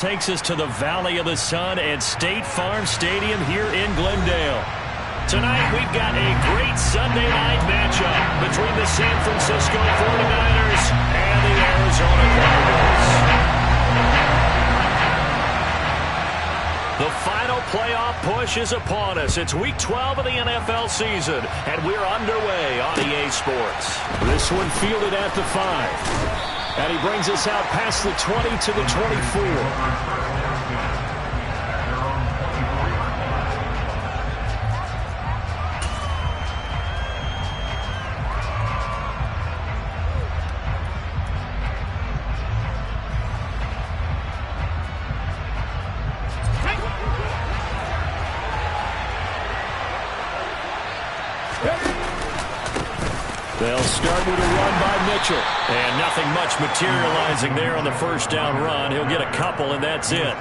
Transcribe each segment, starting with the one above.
Takes us to the Valley of the Sun at State Farm Stadium here in Glendale. Tonight we've got a great Sunday night matchup between the San Francisco 49ers and the Arizona Cardinals. The final playoff push is upon us. It's Week 12 of the NFL season, and we're underway on EA Sports. This one fielded at the 5. And he brings us out past the 20 to the 24. They'll start with a run by Mitchell. And nothing much materializing there on the first down run. He'll get a couple, and that's it.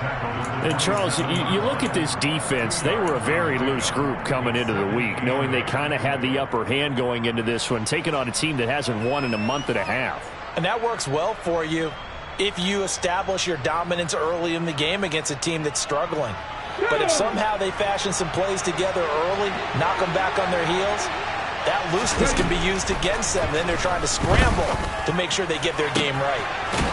And, Charles, you look at this defense. They were a very loose group coming into the week, knowing they kind of had the upper hand going into this one, taking on a team that hasn't won in a month and a half. And that works well for you if you establish your dominance early in the game against a team that's struggling. But if somehow they fashion some plays together early, knock them back on their heels, that looseness can be used against them. Then they're trying to scramble to make sure they get their game right.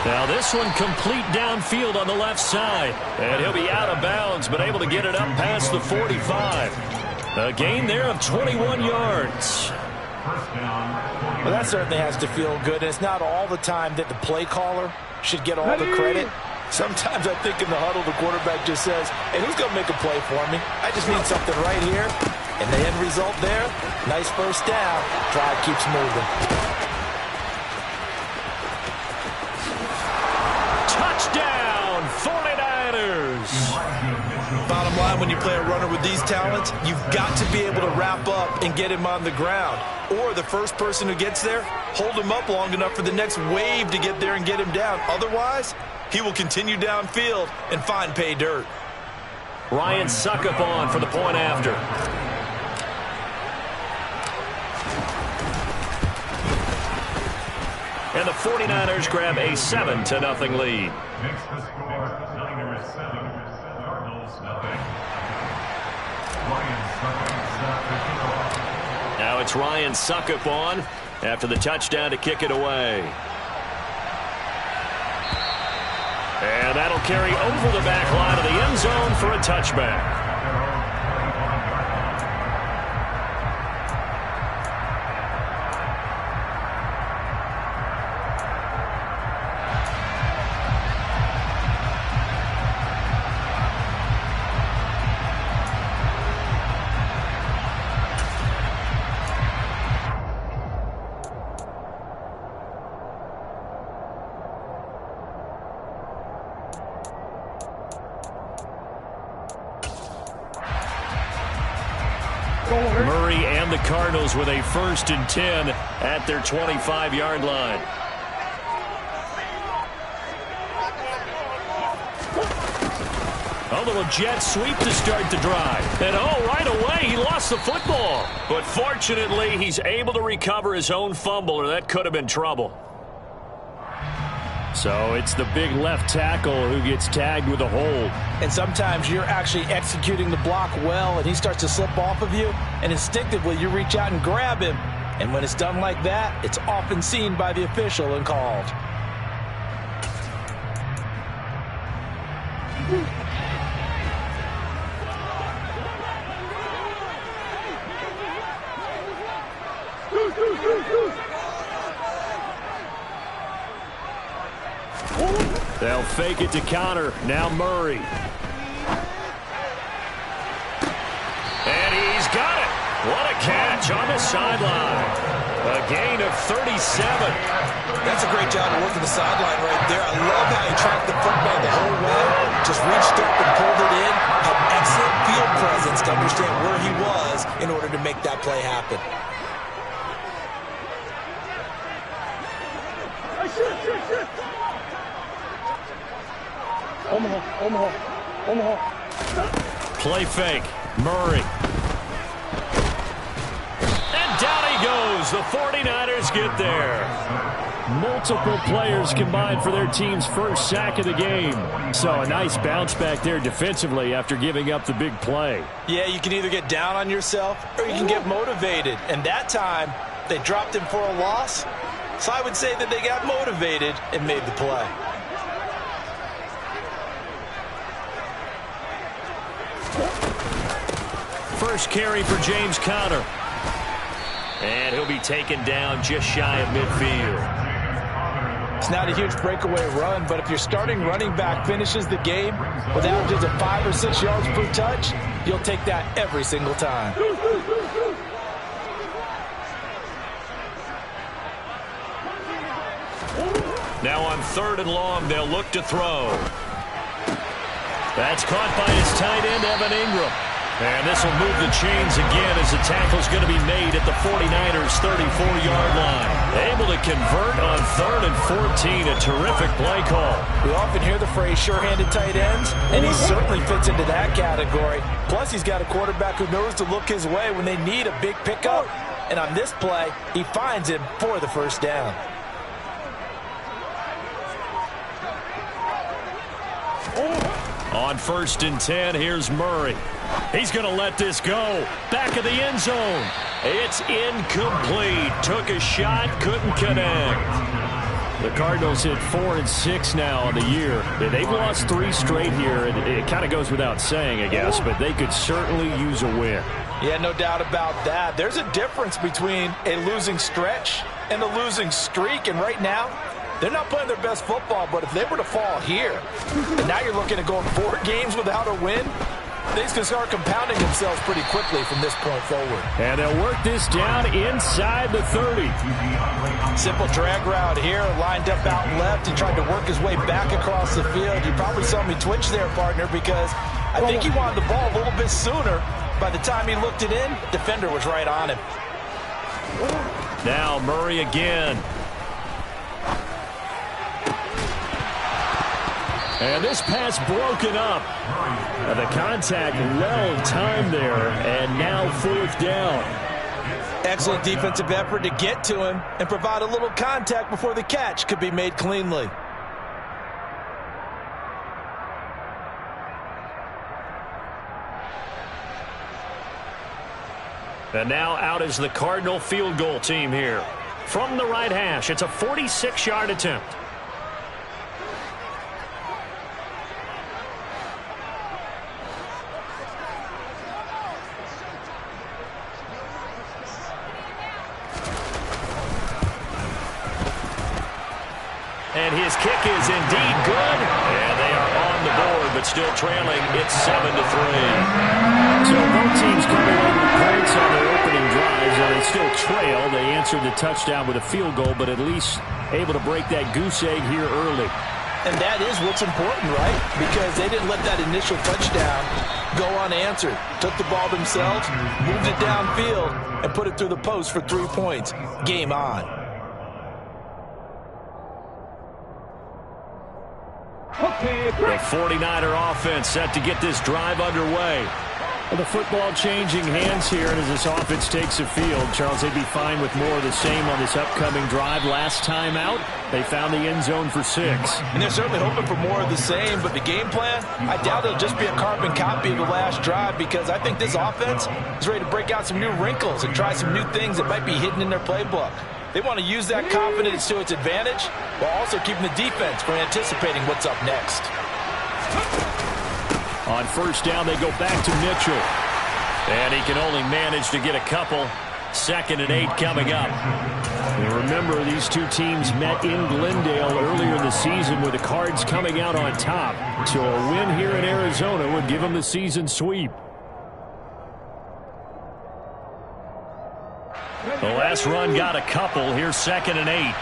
Now this one complete downfield on the left side. And he'll be out of bounds, but able to get it up past the 45. A gain there of 21 yards. Well, that certainly has to feel good. And it's not all the time that the play caller should get all the credit. Sometimes I think in the huddle, the quarterback just says, hey, who's going to make a play for me? I just need something right here. And the end result there, nice first down. Drive keeps moving. Touchdown, 49ers. Bottom line, when you play a runner with these talents, you've got to be able to wrap up and get him on the ground. Or the first person who gets there, hold him up long enough for the next wave to get there and get him down. Otherwise, he will continue downfield and find pay dirt. Ryan Suckup on for the point after. And the 49ers grab a 7-0 lead. Makes the score Niners 7, Cardinals nothing. Now it's Ryan Suckup on after the touchdown to kick it away. And that'll carry over the back line of the end zone for a touchback. Murray and the Cardinals with a 1st and 10 at their 25-yard line. A little jet sweep to start the drive. And right away he lost the football. But fortunately he's able to recover his own fumble, or that could have been trouble. So it's the big left tackle who gets tagged with a hold. And sometimes you're actually executing the block well, and he starts to slip off of you, and instinctively you reach out and grab him. And when it's done like that, it's often seen by the official and called. They'll fake it to counter. Now Murray. And he's got it. What a catch on the sideline. A gain of 37. That's a great job of working the sideline right there. I love how he tracked the football the whole way. Just reached up and pulled it in. Had excellent field presence to understand where he was in order to make that play happen. Omaha. Play fake. Murray. And down he goes. The 49ers get there. Multiple players combined for their team's first sack of the game. So a nice bounce back there defensively after giving up the big play. Yeah, you can either get down on yourself or you can get motivated. And that time, they dropped him for a loss. So I would say that they got motivated and made the play. First carry for James Conner. And he'll be taken down just shy of midfield. It's not a huge breakaway run, but if your starting running back finishes the game with averages of 5 or 6 yards per touch, you'll take that every single time. Now on 3rd and long, they'll look to throw. That's caught by his tight end, Evan Ingram. And this will move the chains again as the tackle's going to be made at the 49ers' 34-yard line. Able to convert on 3rd and 14. A terrific play call. We often hear the phrase sure-handed tight ends, and he certainly fits into that category. Plus, he's got a quarterback who knows to look his way when they need a big pickup. And on this play, he finds him for the first down. On 1st and 10, here's Murray. He's going to let this go. Back of the end zone. It's incomplete. Took a shot, couldn't connect. The Cardinals hit 4-6 now on the year. They've lost 3 straight here. It kind of goes without saying, I guess, but they could certainly use a win. Yeah, no doubt about that. There's a difference between a losing stretch and a losing streak, and right now, they're not playing their best football, but if they were to fall here, and now you're looking at going 4 games without a win, things can start compounding themselves pretty quickly from this point forward. And they'll work this down inside the 30. Simple drag route here, lined up out left and tried to work his way back across the field. You probably saw me twitch there, partner, because I think he wanted the ball a little bit sooner. By the time he looked it in, defender was right on him. Now Murray again. And this pass broken up. The contact well timed there, and now 4th down. Excellent defensive effort to get to him and provide a little contact before the catch could be made cleanly. And now out is the Cardinal field goal team here. From the right hash, it's a 46-yard attempt. And his kick is indeed good. And they are on the board, but still trailing. It's 7-3. So both teams coming in with points on their opening drives, and they still trail. They answered the touchdown with a field goal, but at least able to break that goose egg here early. And that is what's important, right? Because they didn't let that initial touchdown go unanswered. Took the ball themselves, moved it downfield, and put it through the post for 3 points. Game on. The 49er offense set to get this drive underway. Well, the football changing hands here, and as this offense takes the field, Charles, they'd be fine with more of the same on this upcoming drive. Last time out, they found the end zone for 6. And they're certainly hoping for more of the same, but the game plan, I doubt it'll just be a carbon copy of the last drive, because I think this offense is ready to break out some new wrinkles and try some new things that might be hidden in their playbook. They want to use that confidence to its advantage while also keeping the defense from anticipating what's up next. On 1st down, they go back to Mitchell. And he can only manage to get a couple. 2nd and 8 coming up. And remember, these two teams met in Glendale earlier in the season with the Cards coming out on top. So a win here in Arizona would give them the season sweep. The last run got a couple. Here's 2nd and 8.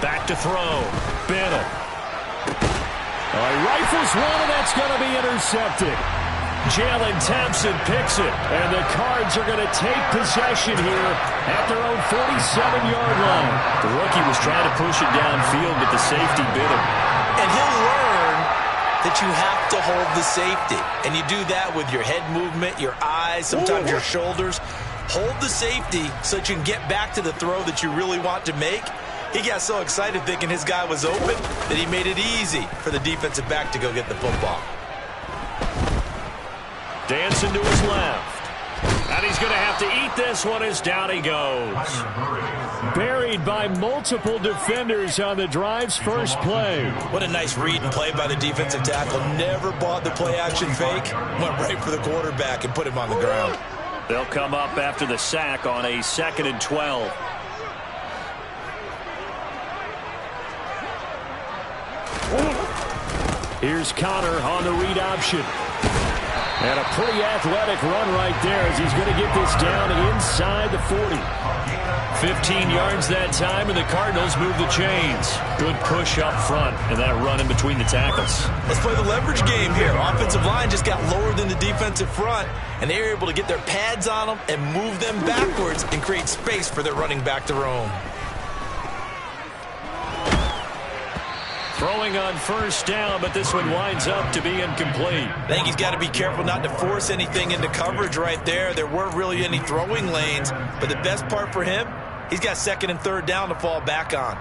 Back to throw. Bennett. He rifles one, and that's going to be intercepted. Jalen Thompson picks it, and the Cards are going to take possession here at their own 47-yard line. The rookie was trying to push it downfield, but the safety bit him. And he'll learn that you have to hold the safety. And you do that with your head movement, your eyes, sometimes your shoulders. Hold the safety so that you can get back to the throw that you really want to make. He got so excited thinking his guy was open that he made it easy for the defensive back to go get the football. Dancing to his left. And he's going to have to eat this one as down he goes. Buried by multiple defenders on the drive's first play. What a nice read and play by the defensive tackle. Never bought the play-action fake. Went right for the quarterback and put him on the ground. They'll come up after the sack on a 2nd and 12. Here's Connor on the read option. And a pretty athletic run right there as he's going to get this down inside the 40. 15 yards that time, and the Cardinals move the chains. Good push up front, and that run in between the tackles. Let's play the leverage game here. Offensive line just got lower than the defensive front, and they were able to get their pads on them and move them backwards and create space for their running back to roam. Throwing on first down, but this one winds up to be incomplete. I think he's got to be careful not to force anything into coverage right there. There weren't really any throwing lanes, but the best part for him, he's got 2nd and 3rd down to fall back on.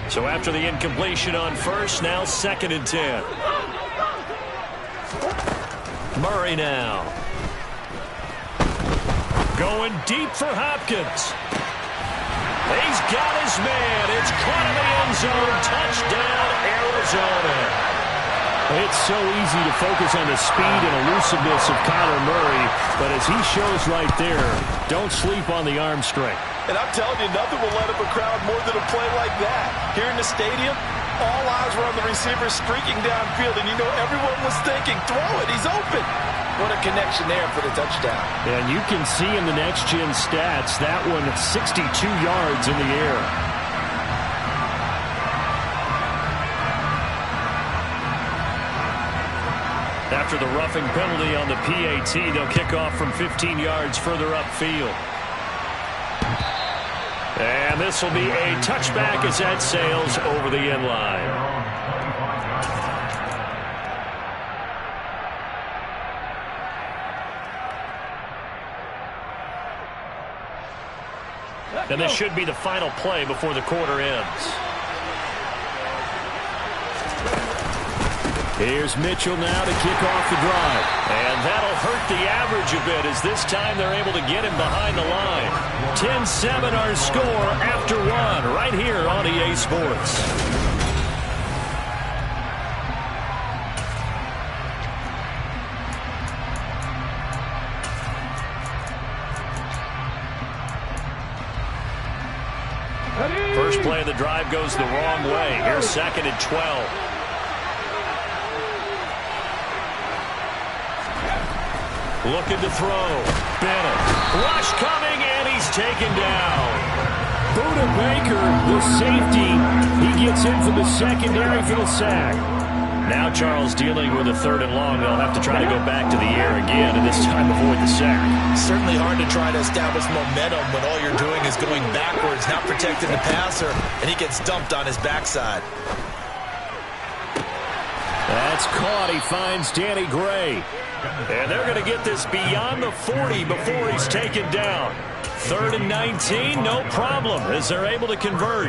So after the incompletion on first, now 2nd and 10. Murray now. Going deep for Hopkins. He's got his man. It's caught in the end zone. Touchdown, Arizona. It's so easy to focus on the speed and elusiveness of Kyler Murray, but as he shows right there, don't sleep on the arm strength. And I'm telling you, nothing will let up a crowd more than a play like that. Here in the stadium, all eyes were on the receiver streaking downfield, and you know everyone was thinking, throw it, he's open. What a connection there for the touchdown. And you can see in the next-gen stats, that one 62 yards in the air. After the roughing penalty on the PAT, they'll kick off from 15 yards further upfield. And this will be a touchback as that sails over the end line. And this should be the final play before the quarter ends. Here's Mitchell now to kick off the drive. And that'll hurt the average a bit as this time they're able to get him behind the line. 10-7 our score after one right here on EA Sports. First play of the drive goes the wrong way. Here's 2nd and 12. Looking to throw. Bennett. Rush coming, and he's taken down. Buda Baker, the safety. He gets in for the secondary for the sack. Now Charles dealing with a 3rd and long. They'll have to try to go back to the air again, and this time avoid the sack. Certainly hard to try to establish momentum when all you're doing is going backwards, not protecting the passer, and he gets dumped on his backside. That's caught. He finds Danny Gray. And they're going to get this beyond the 40 before he's taken down. 3rd and 19, no problem, as they're able to convert.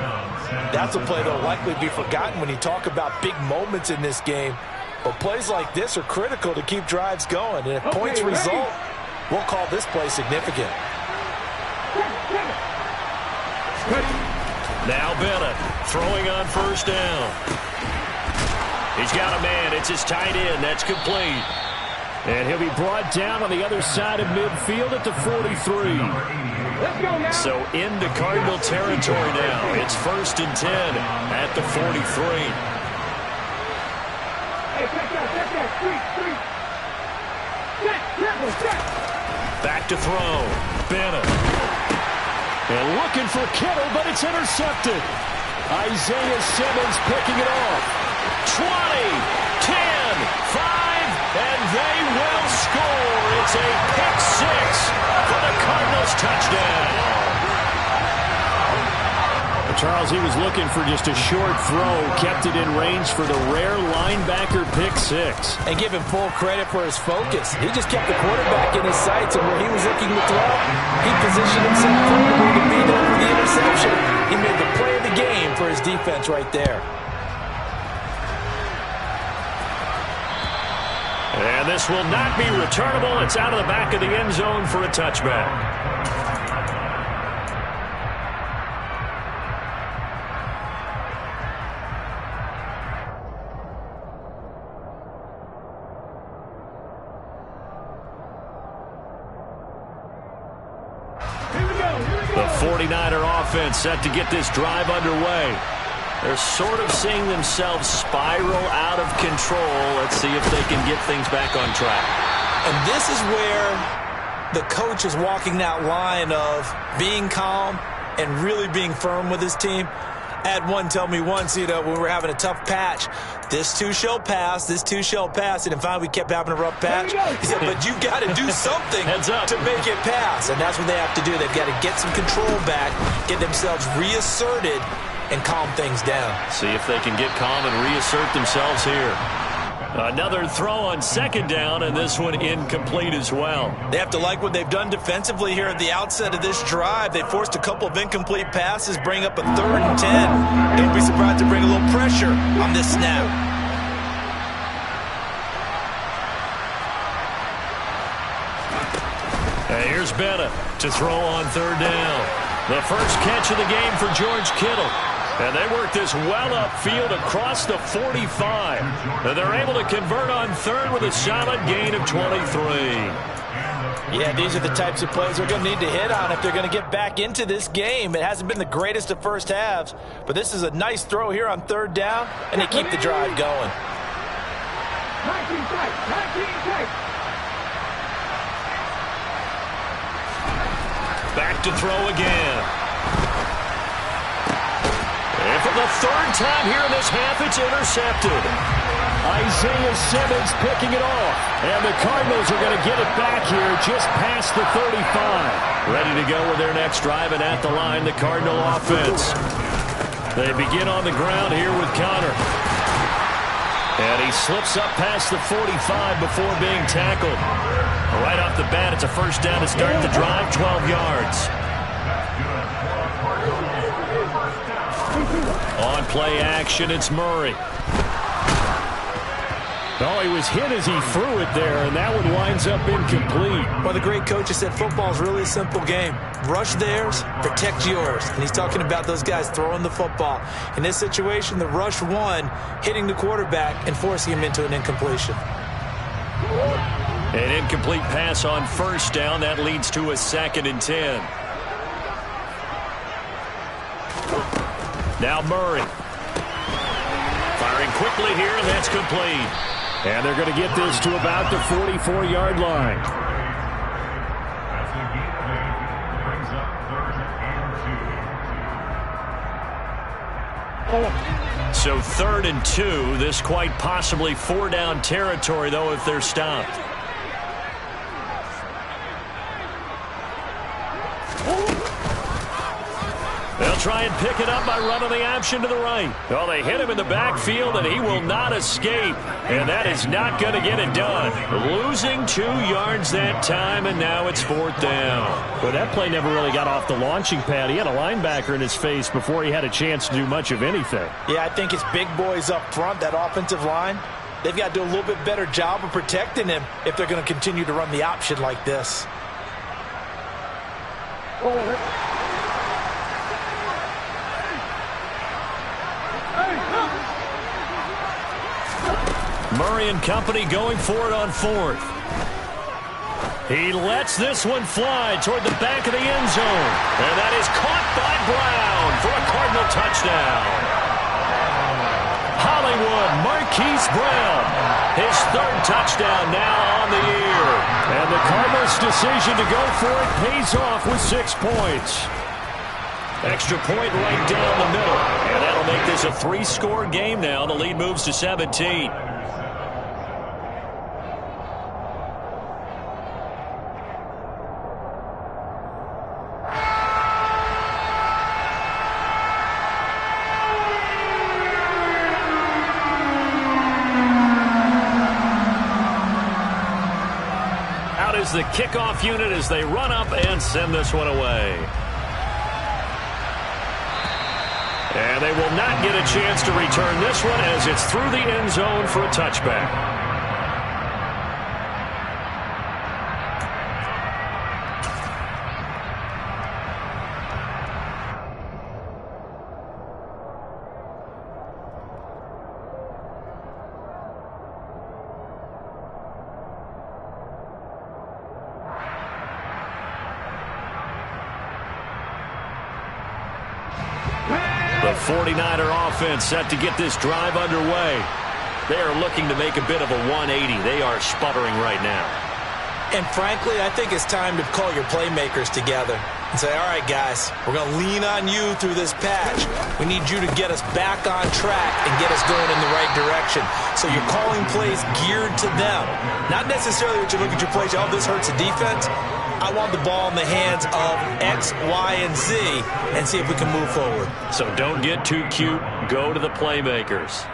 That's a play that will likely be forgotten when you talk about big moments in this game. But plays like this are critical to keep drives going. And if points result, we'll call this play significant. Now Bennett throwing on first down. He's got a man. It's his tight end. That's complete. And he'll be brought down on the other side of midfield at the 43. So into Cardinal territory now. It's 1st and 10 at the 43. Back to throw. Bennett. And looking for Kittle, but it's intercepted. Isaiah Simmons picking it off. 20, 10, 5, and they will score. It's a pick six for the Cardinals touchdown. Charles, he was looking for just a short throw, kept it in range for the rare linebacker pick six. And give him full credit for his focus. He just kept the quarterback in his sights, and where he was looking to throw, he positioned himself perfectly to be there for the interception. He made the play of the game for his defense right there. And this will not be returnable. It's out of the back of the end zone for a touchback. The 49er offense set to get this drive underway. They're sort of seeing themselves spiral out of control. Let's see if they can get things back on track. And this is where the coach is walking that line of being calm and really being firm with his team. I had one tell me once, when we were having a tough patch, this too shall pass, this too shall pass. And finally we kept having a rough patch. He said, but you've got to do something to make it pass. And that's what they have to do. They've got to get some control back, get themselves reasserted, and calm things down. See if they can get calm and reassert themselves here. Another throw on second down, and this one incomplete as well. They have to like what they've done defensively here at the outset of this drive. They forced a couple of incomplete passes, bring up a 3rd and 10. Don't be surprised to bring a little pressure on this snap. And here's Bennett to throw on 3rd down. The first catch of the game for George Kittle. And they work this well upfield across the 45. And they're able to convert on 3rd with a solid gain of 23. Yeah, these are the types of plays they're going to need to hit on if they're going to get back into this game. It hasn't been the greatest of first halves, but this is a nice throw here on 3rd down, and they keep the drive going. Back to throw again. And for the 3rd time here in this half, it's intercepted. Isaiah Simmons picking it off. And the Cardinals are going to get it back here just past the 35. Ready to go with their next drive, and at the line, the Cardinal offense. They begin on the ground here with Connor. And he slips up past the 45 before being tackled. Right off the bat, it's a first down to start the drive, 12 yards. On play action, it's Murray. Oh, he was hit as he threw it there, and that one winds up incomplete. Well, the great coach has said football is really a simple game. Rush theirs, protect yours. And he's talking about those guys throwing the football. In this situation, the rush won, hitting the quarterback and forcing him into an incompletion. An incomplete pass on first down. That leads to a 2nd and 10. Now Murray. Firing quickly here, and that's complete. And they're going to get this to about the 44-yard line. That's the game play. Brings up 3rd and 2. So 3rd and 2. This quite possibly 4-down territory, though, if they're stopped. They'll try and pick it up by running the option to the right. Well, they hit him in the backfield, and he will not escape. And that is not going to get it done. Losing 2 yards that time, and now it's 4th down. But that play never really got off the launching pad. He had a linebacker in his face before he had a chance to do much of anything. Yeah, I think it's big boys up front, that offensive line. They've got to do a little bit better job of protecting him if they're going to continue to run the option like this. Murray and company going for it on 4th. He lets this one fly toward the back of the end zone. And that is caught by Brown for a Cardinal touchdown. Hollywood Marquise Brown, his 3rd touchdown now on the year. And the Cardinals' decision to go for it pays off with 6 points. Extra point right down the middle. And that'll make this a 3-score game now. The lead moves to 17. kickoff unit as they run up and send this one away. And they will not get a chance to return this one as it's through the end zone for a touchback. The 49er offense set to get this drive underway. They are looking to make a bit of a 180. They are sputtering right now. And frankly, I think it's time to call your playmakers together and say, all right, guys, we're going to lean on you through this patch. We need you to get us back on track and get us going in the right direction. So you're calling plays geared to them. Not necessarily that you look at your plays, oh, this hurts the defense. I want the ball in the hands of X, Y, and Z and see if we can move forward. So don't get too cute. Go to the playmakers.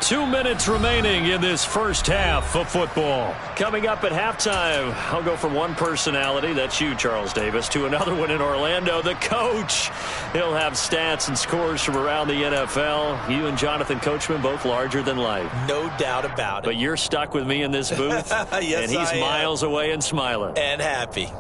Two minutes remaining in this first half of football. Coming up at halftime, I'll go from one personality, that's you, Charles Davis, to another one in Orlando, the coach. He'll have stats and scores from around the NFL. You and Jonathan Coachman, both larger than life. No doubt about it. But you're stuck with me in this booth, yes, and he's miles away and smiling. And happy.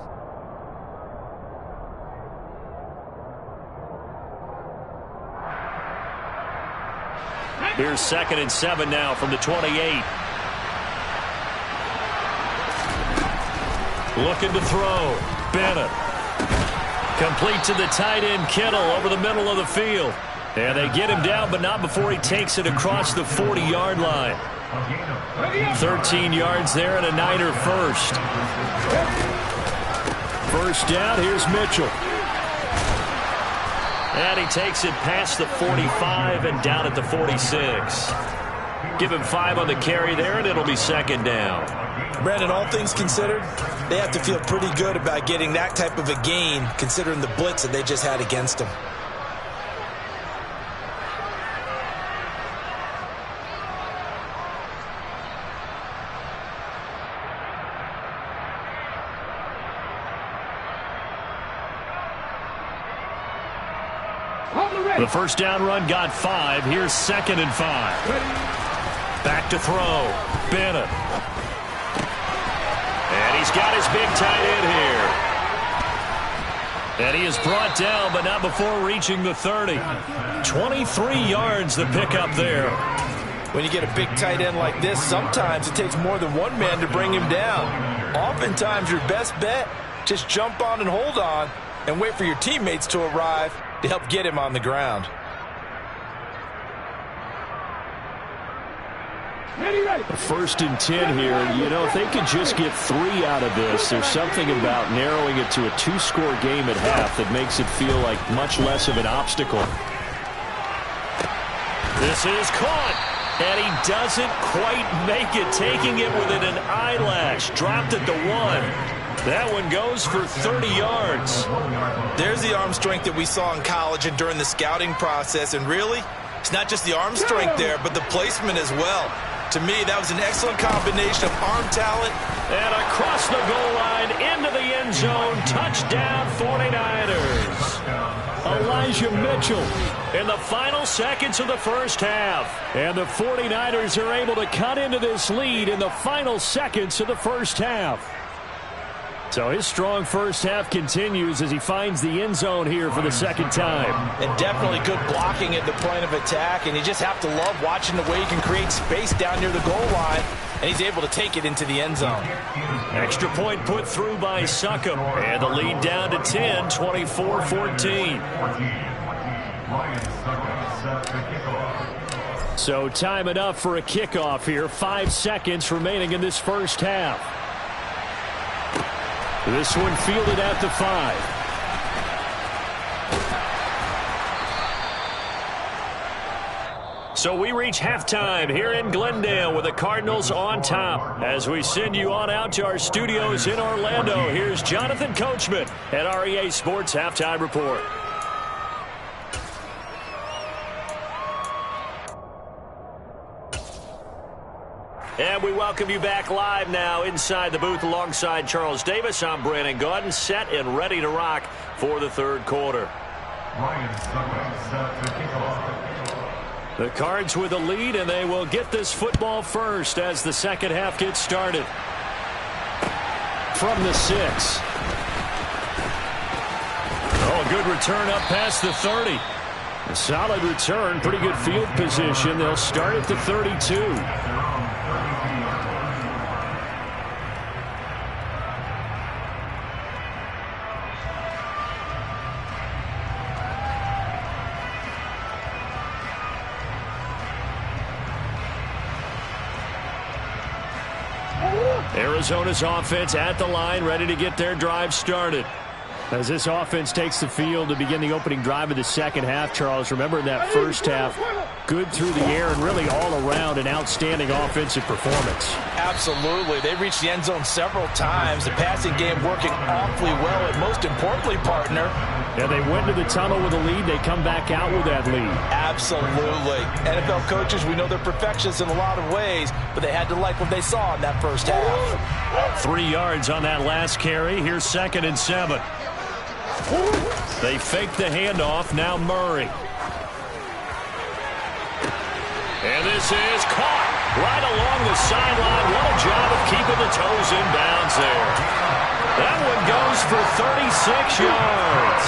Here's 2nd and 7 now from the 28. Looking to throw. Bennett. Complete to the tight end, Kittle, over the middle of the field. And they get him down, but not before he takes it across the 40-yard line. 13 yards there and a Niner first. First down, here's Mitchell. And he takes it past the 45 and down at the 46. Give him 5 on the carry there, and it'll be 2nd down. Brandon, all things considered, they have to feel pretty good about getting that type of a gain, considering the blitz that they just had against them. The first down run got 5. Here's 2nd and 5. Back to throw. Bennett. And he's got his big tight end here. And he is brought down, but not before reaching the 30. 23 yards the pickup there. When you get a big tight end like this, sometimes it takes more than one man to bring him down. Oftentimes, your best bet, just jump on and hold on and wait for your teammates to arrive to help get him on the ground. First and 10 here. You know, if they could just get 3 out of this, there's something about narrowing it to a 2-score game at half that makes it feel like much less of an obstacle. This is caught, and he doesn't quite make it, taking it within an eyelash. Dropped at the 1. That one goes for 30 yards. There's the arm strength that we saw in college and during the scouting process. And really, it's not just the arm strength there, but the placement as well. To me, that was an excellent combination of arm talent. And across the goal line, into the end zone, touchdown 49ers. Elijah Mitchell in the final seconds of the first half. And the 49ers are able to cut into this lead in the final seconds of the first half. So his strong first half continues as he finds the end zone here for the second time. And definitely good blocking at the point of attack. And you just have to love watching the way he can create space down near the goal line. And he's able to take it into the end zone. Extra point put through by Succop. And the lead down to 10, 24-14. So time enough for a kickoff here. 5 seconds remaining in this first half. This one fielded at the 5. So we reach halftime here in Glendale with the Cardinals on top. As we send you on out to our studios in Orlando, here's Jonathan Coachman at REA Sports Halftime Report. And we welcome you back live now inside the booth alongside Charles Davis. I'm Brandon Gaudin, set and ready to rock for the third quarter. The Cards with a lead, and they will get this football first as the second half gets started. From the 6. Oh, a good return up past the 30. A solid return, pretty good field position. They'll start at the 32. Arizona's offense at the line, ready to get their drive started. As this offense takes the field to begin the opening drive of the second half, Charles, remember in that first half, good through the air and really all around an outstanding offensive performance. Absolutely. They reached the end zone several times. The passing game working awfully well, and most importantly, partner. Yeah, they went to the tunnel with a lead. They come back out with that lead. Absolutely. NFL coaches, we know they're perfectionists in a lot of ways, but they had to like what they saw in that first half. 3 yards on that last carry. Here's 2nd and 7. They fake the handoff. Now Murray. And this is caught right along the sideline. What a job of keeping the toes in bounds there. That one goes for 36 yards.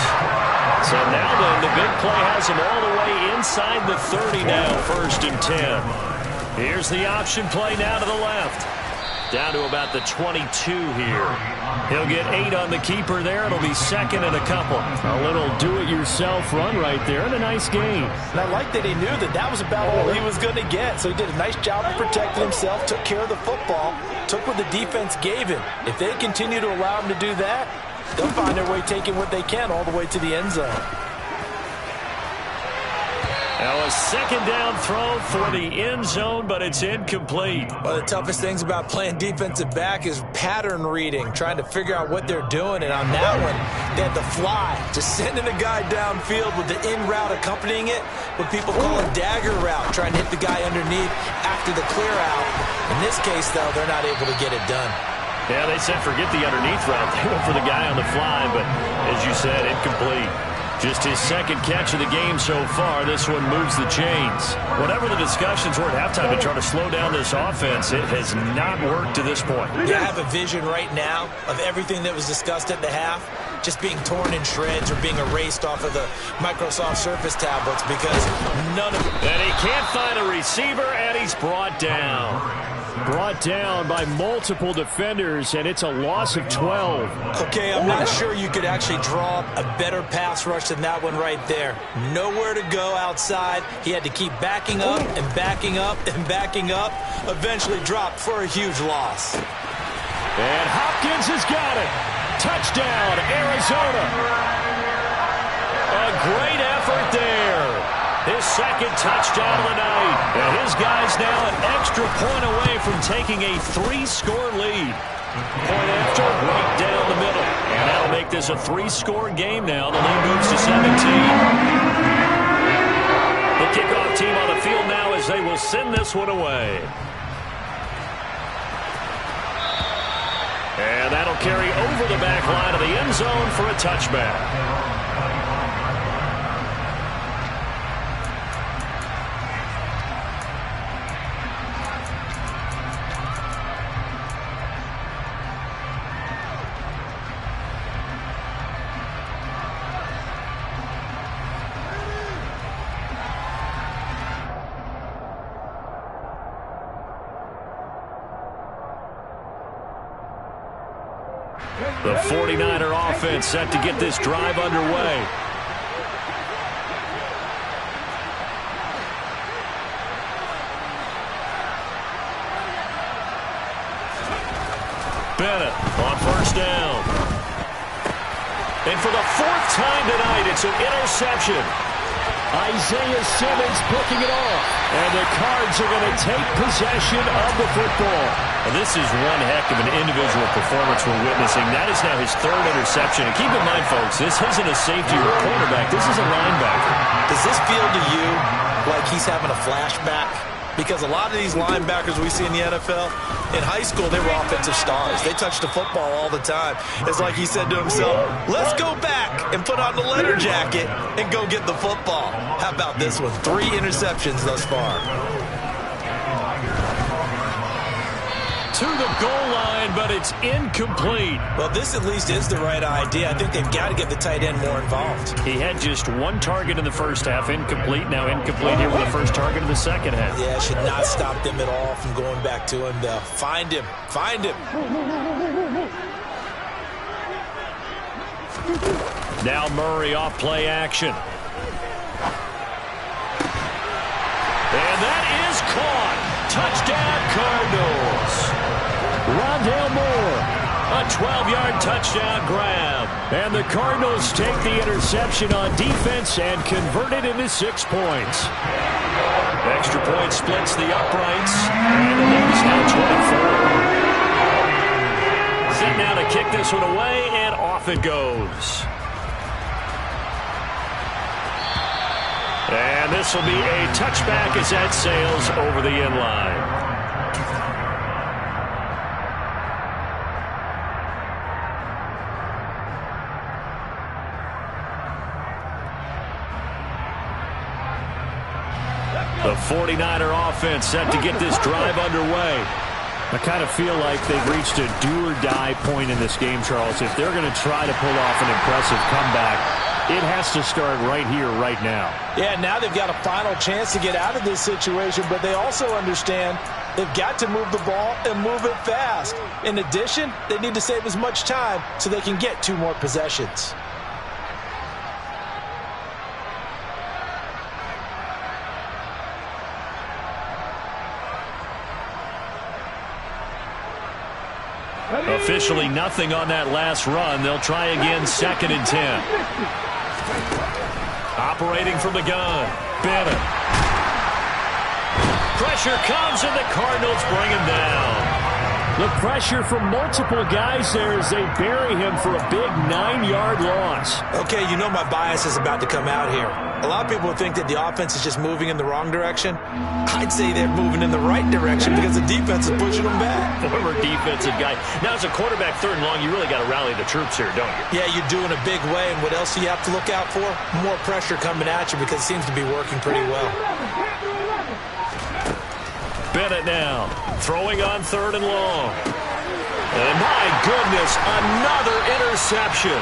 So now then, the big play has him all the way inside the 30 now, 1st and 10. Here's the option play now to the left. Down to about the 22 here. He'll get 8 on the keeper there. It'll be 2nd and a couple. A little do-it-yourself run right there and a nice game. And I like that he knew that that was about all he was going to get. So he did a nice job of protecting himself, took care of the football, took what the defense gave him. If they continue to allow him to do that, they'll find their way taking what they can all the way to the end zone. Now a 2nd down throw for the end zone, but it's incomplete. One of the toughest things about playing defensive back is pattern reading, trying to figure out what they're doing. And on that one, they had to fly, just sending a guy downfield with the in route accompanying it, what people call a dagger route, trying to hit the guy underneath after the clear out. In this case, though, they're not able to get it done. Yeah, they said forget the underneath route. They went for the guy on the fly, but as you said, incomplete. Just his 2nd catch of the game so far. This one moves the chains. Whatever the discussions were at halftime to try to slow down this offense, it has not worked to this point. You have a vision right now of everything that was discussed at the half just being torn in shreds or being erased off of the Microsoft Surface tablets because none of it. And he can't find a receiver, and he's brought down. Brought down by multiple defenders, and it's a loss of 12. Okay, I'm not sure you could actually draw a better pass rush than that one right there. Nowhere to go outside. He had to keep backing up and backing up and backing up. Eventually dropped for a huge loss. And Hopkins has got it. Touchdown, Arizona. A great effort there. His 2nd touchdown of the night. And his guy's now an extra point away from taking a 3-score lead. Point after, right down the middle. And that'll make this a 3-score game now. The lead moves to 17. The kickoff team on the field now as they will send this one away. And that'll carry over the back line of the end zone for a touchback. The 49er offense set to get this drive underway. Bennett on 1st down. And for the 4th time tonight, it's an interception. Isaiah Simmons picking it off. And the Cards are going to take possession of the football. Well, this is one heck of an individual performance we're witnessing. That is now his third interception. And keep in mind, folks, this isn't a safety or a cornerback. This is a linebacker. Does this feel to you like he's having a flashback? Because a lot of these linebackers we see in the NFL, in high school, they were offensive stars. They touched the football all the time. It's like he said to himself, let's go back and put on the leather jacket and go get the football. How about this one? 3 interceptions thus far. To the goal line, but it's incomplete. Well, this at least is the right idea. I think they've got to get the tight end more involved. He had just 1 target in the first half, incomplete. Now incomplete here with the first target of the second half. Yeah, should not stop them at all from going back to him, though. Find him. Find him. Now Murray off play action. And that is caught. Touchdown, Cardinals. Rondale Moore. A 12-yard touchdown grab. And the Cardinals take the interception on defense and convert it into 6 points. Extra point splits the uprights. And the lead is now 24. Set now to kick this one away, and off it goes. And this will be a touchback as that sails over the end line. The 49er offense set to get this drive underway. I kind of feel like they've reached a do-or-die point in this game, Charles. If they're going to try to pull off an impressive comeback, it has to start right here, right now. Yeah, now they've got a final chance to get out of this situation, but they also understand they've got to move the ball and move it fast. In addition, they need to save as much time so they can get 2 more possessions. Officially nothing on that last run. They'll try again, 2nd and 10. Operating from the gun. Bennett. Pressure comes, and the Cardinals bring him down. The pressure from multiple guys there as they bury him for a big 9-yard loss. Okay, you know my bias is about to come out here. A lot of people think that the offense is just moving in the wrong direction. I'd say they're moving in the right direction because the defense is pushing them back. Former defensive guy. Now, as a quarterback, 3rd and long, you really got to rally the troops here, don't you? Yeah, you're doing a big way, and what else do you have to look out for? More pressure coming at you because it seems to be working pretty well. Bennett now throwing on 3rd and long. And my goodness, another interception.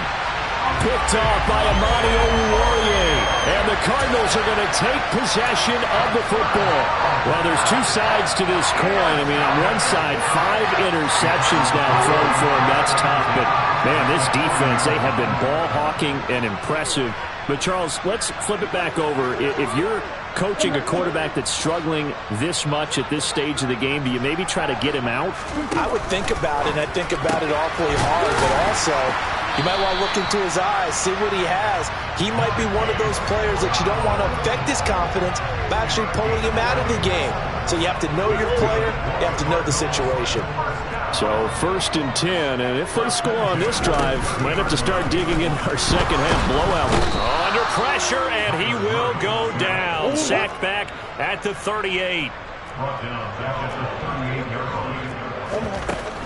Picked off by Amani Oruwariye. And the Cardinals are going to take possession of the football. Well, there's 2 sides to this coin. I mean, on one side, 5 interceptions now thrown for him. That's tough. But, man, this defense, they have been ball hawking and impressive. But, Charles, let's flip it back over. If you're coaching a quarterback that's struggling this much at this stage of the game, do you maybe try to get him out? I would think about it, and I think about it awfully hard, but also you might want to look into his eyes, see what he has. He might be one of those players that you don't want to affect his confidence by actually pulling him out of the game. So you have to know your player, you have to know the situation. So 1st and 10, and if they score on this drive, might have to start digging in our second half blowout. Under pressure, and he will go down. Sacked back at the 38.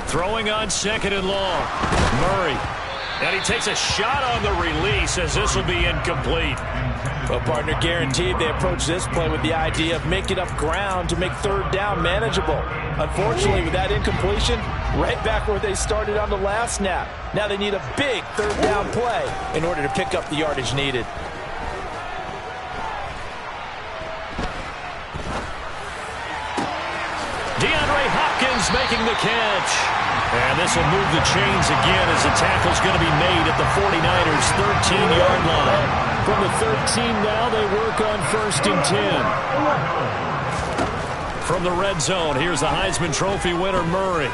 Throwing on 2nd and long. Murray. And he takes a shot on the release as this will be incomplete. Well, partner, guaranteed they approach this play with the idea of making up ground to make 3rd down manageable. Unfortunately, with that incompletion, right back where they started on the last snap. Now they need a big 3rd down play in order to pick up the yardage needed. DeAndre Hopkins making the catch. And this will move the chains again as the tackle's going to be made at the 49ers' 13-yard line. From the 13 now, they work on 1st and 10. From the red zone, here's the Heisman Trophy winner, Murray.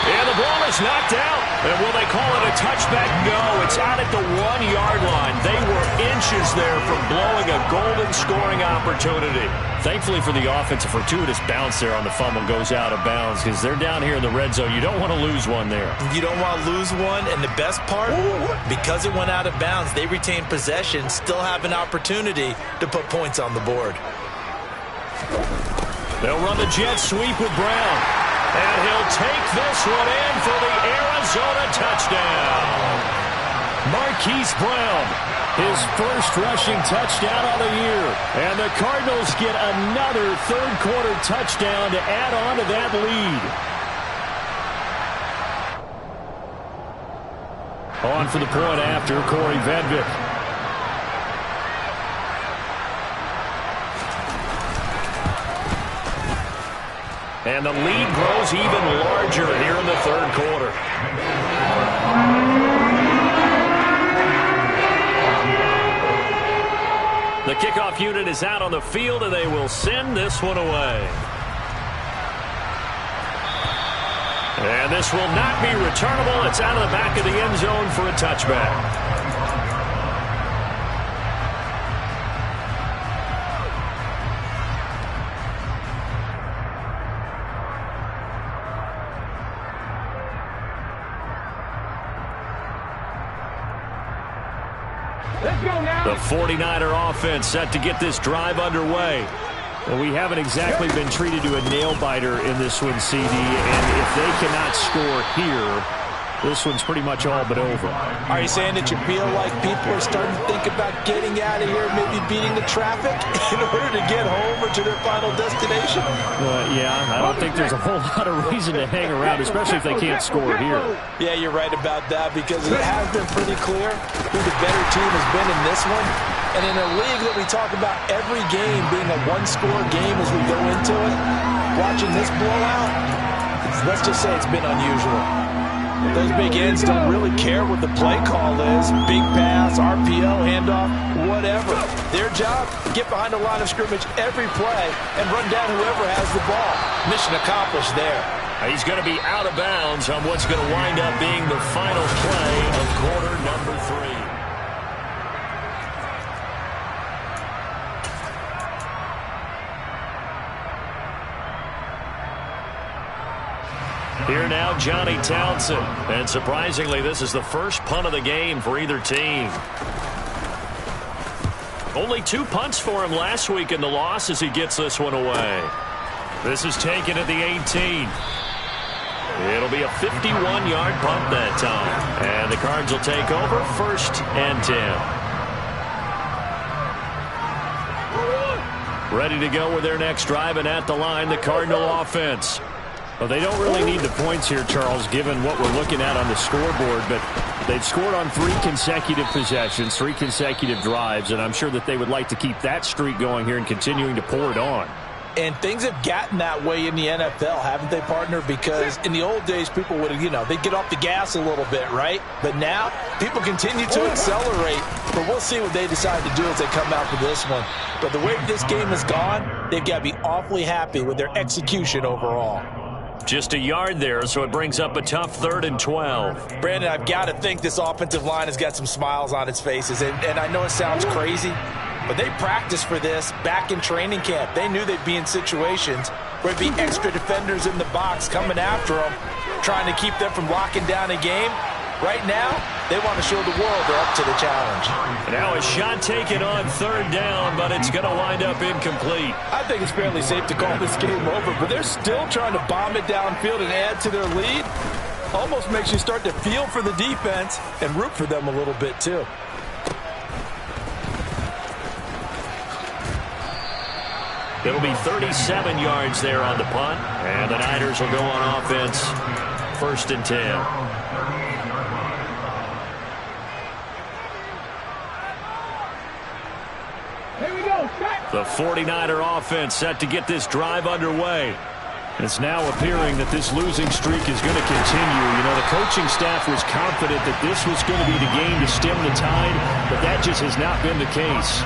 And the ball is is knocked out. And will they call it a touchback? No, it's out at the 1-yard line. They were inches there from blowing a golden scoring opportunity. Thankfully for the offense, a fortuitous bounce there on the fumble goes out of bounds because they're down here in the red zone. You don't want to lose one there. You don't want to lose one, and the best part, because it went out of bounds, they retain possession, still have an opportunity to put points on the board. They'll run the jet sweep with Brown. And he'll take this one in for the Arizona touchdown. Marquise Brown, his first rushing touchdown of the year. And the Cardinals get another third-quarter touchdown to add on to that lead. On for the point after, Corey Vedvik. And the lead grows even larger here in the third quarter. The kickoff unit is out on the field, and they will send this one away. And this will not be returnable. It's out of the back of the end zone for a touchback. The 49er offense set to get this drive underway. Well, we haven't exactly been treated to a nail-biter in this one, CD, and if they cannot score here, this one's pretty much all but over. Are you saying that you feel like people are starting to think about getting out of here, maybe beating the traffic in order to get home or to their final destination? Yeah, I don't think there's a whole lot of reason to hang around, especially if they can't score here. Yeah, you're right about that, because it has been pretty clear who the better team has been in this one. And in a league that we talk about every game being a one-score game as we go into it, watching this blowout, let's just say it's been unusual. Those big ends don't really care what the play call is. Big pass, RPO, handoff, whatever. Their job, get behind the line of scrimmage every play and run down whoever has the ball. Mission accomplished there. He's going to be out of bounds on what's going to wind up being the final play of quarter number 3. Here now, Johnny Townsend. And surprisingly, this is the first punt of the game for either team. Only 2 punts for him last week in the loss as he gets this one away. This is taken at the 18. It'll be a 51-yard punt that time. And the Cards will take over 1st and 10. Ready to go with their next drive, and at the line, the Cardinal offense. Well, they don't really need the points here, Charles, given what we're looking at on the scoreboard, but they've scored on 3 consecutive possessions, 3 consecutive drives, and I'm sure that they would like to keep that streak going here and continuing to pour it on. And things have gotten that way in the NFL, haven't they, partner? Because in the old days, people would have, they'd get off the gas a little bit, right? But now, people continue to accelerate. But we'll see what they decide to do as they come out for this one. But the way this game has gone, they've got to be awfully happy with their execution overall. Just a yard there, so it brings up a tough 3rd and 12. Brandon, I've got to think this offensive line has got some smiles on its faces. And I know it sounds crazy, but they practiced for this back in training camp. They knew they'd be in situations where there'd be extra defenders in the box coming after them, trying to keep them from locking down a game. Right now, they want to show the world they're up to the challenge. Now a shot taken on 3rd down, but it's going to wind up incomplete. I think it's fairly safe to call this game over, but they're still trying to bomb it downfield and add to their lead. Almost makes you start to feel for the defense and root for them a little bit, too. It'll be 37 yards there on the punt, and the Niners will go on offense 1st and 10. The 49er offense set to get this drive underway. It's now appearing that this losing streak is going to continue. The coaching staff was confident that this was going to be the game to stem the tide, but that just has not been the case.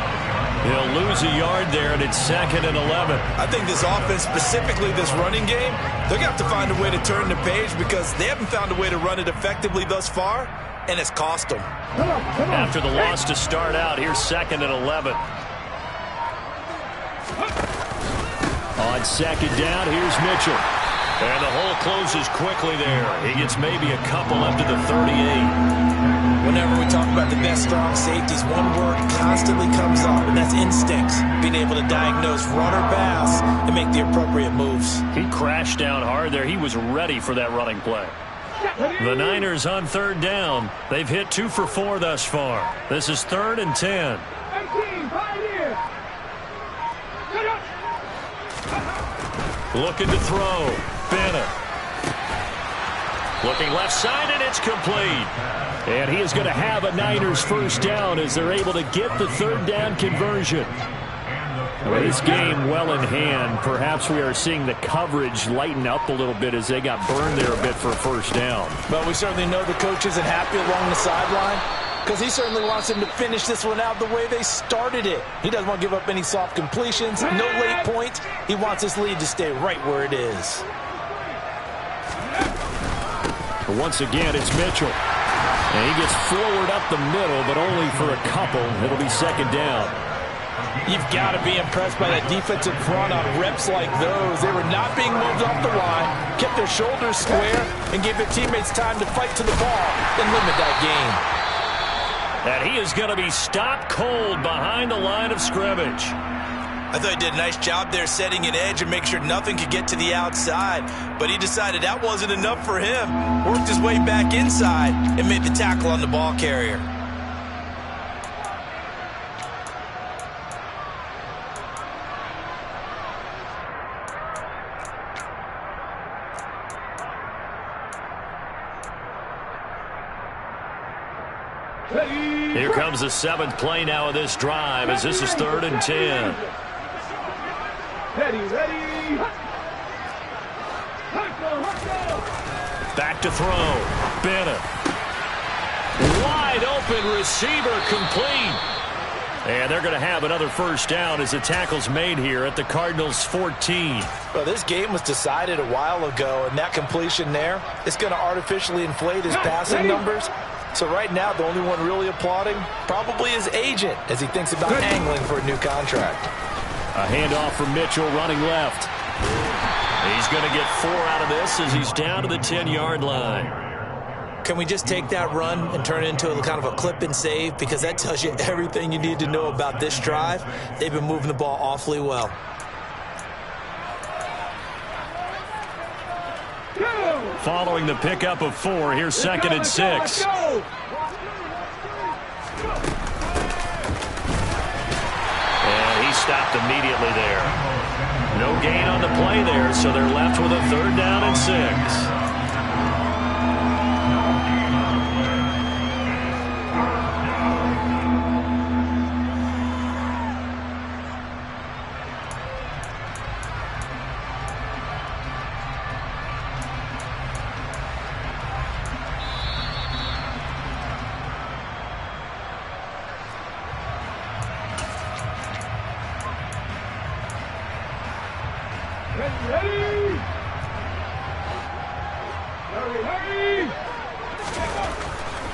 He'll lose a yard there, and it's 2nd and 11. I think this offense, specifically this running game, they're going to have to find a way to turn the page because they haven't found a way to run it effectively thus far, and it's cost them. After the loss to start out, here's 2nd and 11. On 2nd down, here's Mitchell. And the hole closes quickly there. He gets maybe a couple up to the 38. Whenever we talk about the best strong safeties, one word constantly comes up, and that's instincts. Being able to diagnose run or pass and make the appropriate moves. He crashed down hard there. He was ready for that running play. The Niners on 3rd down. They've hit 2 for 4 thus far. This is 3rd and 10. Looking to throw. Bennett. Looking left side, and it's complete. And he is going to have a Niners first down as they're able to get the 3rd down conversion. Well, this game well in hand. Perhaps we are seeing the coverage lighten up a little bit as they got burned there a bit for a first down. But we certainly know the coach isn't happy along the sideline because he certainly wants them to finish this one out the way they started it. He doesn't want to give up any soft completions, no late points. He wants this lead to stay right where it is. Once again, it's Mitchell. And he gets forward up the middle, but only for a couple. It'll be 2nd down. You've got to be impressed by that defensive front on reps like those. They were not being moved off the line, kept their shoulders square, and gave their teammates time to fight to the ball and limit that gain. And he is going to be stopped cold behind the line of scrimmage. I thought he did a nice job there setting an edge and making sure nothing could get to the outside. But he decided that wasn't enough for him. Worked his way back inside and made the tackle on the ball carrier. Here comes the 7th play now of this drive as this is 3rd and 10. Ready. Back to throw. Bennett. Wide open receiver complete. And they're going to have another first down as the tackle's made here at the Cardinals 14. Well, this game was decided a while ago, and that completion there is going to artificially inflate his passing numbers. So right now, the only one really applauding probably his agent as he thinks about angling for a new contract. A handoff from Mitchell running left. He's going to get 4 out of this as he's down to the 10-yard line. Can we just take that run and turn it into a kind of a clip and save? Because that tells you everything you need to know about this drive. They've been moving the ball awfully well. Following the pickup of 4, here's 2nd and 6. And he stopped immediately there. No gain on the play there, so they're left with a 3rd down and 6.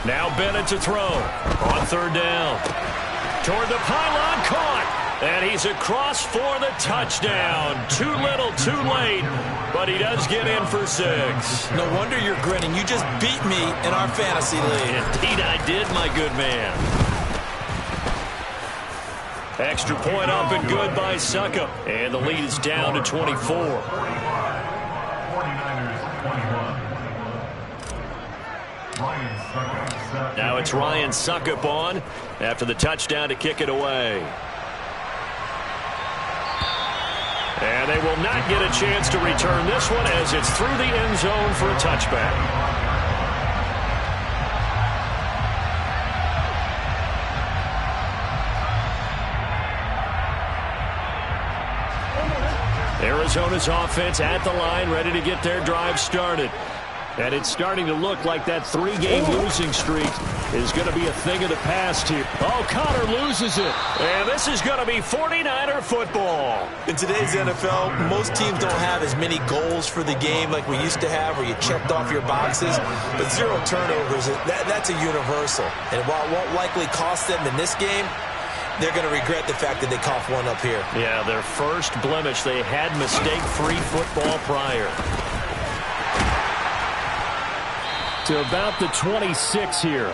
Now Bennett to throw on 3rd down. Toward the pylon, caught. And he's across for the touchdown. Too little, too late. But he does get in for 6. No wonder you're grinning. You just beat me in our fantasy league. Indeed I did, my good man. Extra point up and good by Suckup. And the lead is down to 24. Now it's Ryan Suckup on after the touchdown to kick it away. And they will not get a chance to return this one as it's through the end zone for a touchback. Arizona's offense at the line, ready to get their drive started. And it's starting to look like that 3-game losing streak is going to be a thing of the past here. Oh, Connor loses it. And this is going to be 49er football. In today's NFL, most teams don't have as many goals for the game like we used to have, where you checked off your boxes. But 0 turnovers, that's a universal. And while it won't likely cost them in this game, they're going to regret the fact that they coughed one up here. Yeah, their first blemish. They had mistake-free football prior. To about the 26 here.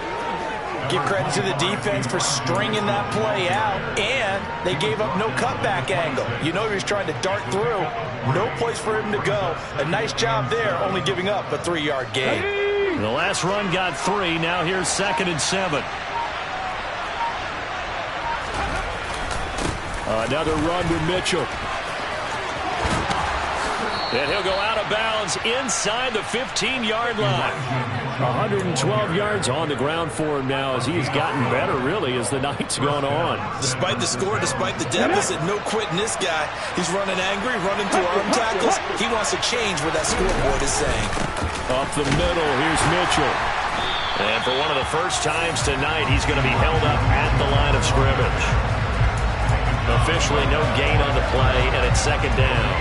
Give credit to the defense for stringing that play out, and they gave up no cutback angle. You know he was trying to dart through. No place for him to go. A nice job there, only giving up a 3-yard gain. The last run got 3. Now here's 2nd and 7. Another run with Mitchell. And he'll go out of bounds inside the 15-yard line. 112 yards on the ground for him now as he has gotten better, really, as the night's gone on. Despite the score, despite the deficit, no quitting this guy. He's running angry, running through arm tackles. He wants to change what that scoreboard is saying. Up the middle, here's Mitchell. And for one of the first times tonight, he's going to be held up at the line of scrimmage. Officially no gain on the play, and it's 2nd down.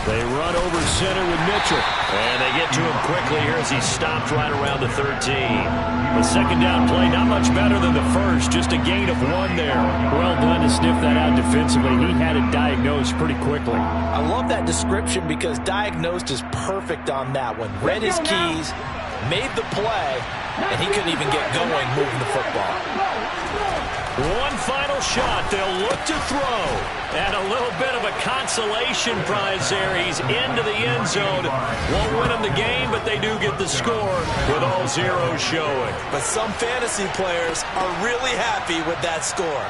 They run over center with Mitchell. And they get to him quickly here as he stopped right around the 13. The 2nd down play, not much better than the first, just a gain of 1 there. Well done to sniff that out defensively. He had it diagnosed pretty quickly. I love that description because diagnosed is perfect on that one. Read his keys, made the play, and he couldn't even get going moving the football. One final shot. They'll look to throw. And a little bit of a consolation prize there. He's into the end zone. Won't win them the game, but they do get the score with all zeros showing. But some fantasy players are really happy with that score.